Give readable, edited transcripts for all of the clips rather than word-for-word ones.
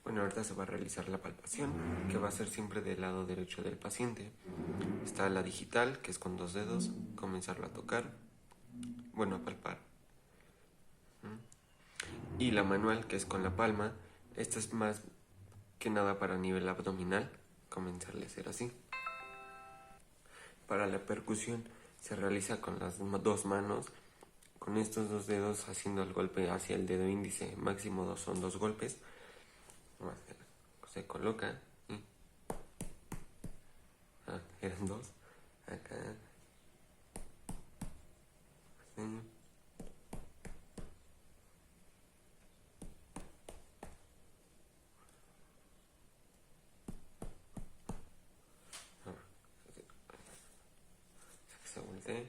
Bueno, ahorita se va a realizar la palpación, que va a ser siempre del lado derecho del paciente. Está la digital, que es con 2 dedos, comenzarlo a tocar, bueno, a palpar. Y la manual, que es con la palma. Esta es más que nada para nivel abdominal, comenzarle a hacer así. Para la percusión se realiza con las 2 manos, con estos 2 dedos haciendo el golpe hacia el dedo índice, máximo son 2 golpes. Se coloca y eran 2 acá, así. Se voltea.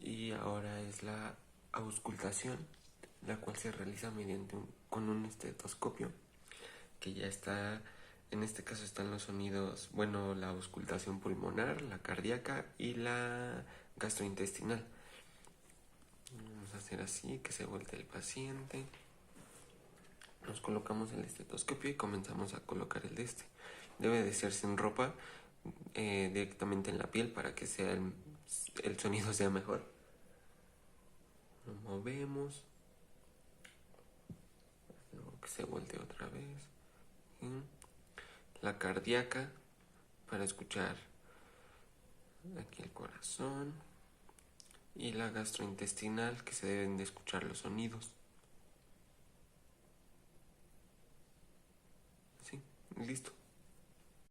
Y ahora es la auscultación, la cual se realiza con un estetoscopio, que ya está, en este caso están los sonidos, bueno, la auscultación pulmonar, la cardíaca y la gastrointestinal. Vamos a hacer así, que se voltee el paciente. Nos colocamos el estetoscopio y comenzamos a colocar el de este. Debe de ser sin ropa, directamente en la piel para que sea el sonido sea mejor. Lo movemos. Luego que se voltee otra vez. La cardíaca para escuchar aquí el corazón. Y la gastrointestinal, que se deben de escuchar los sonidos. Sí, listo.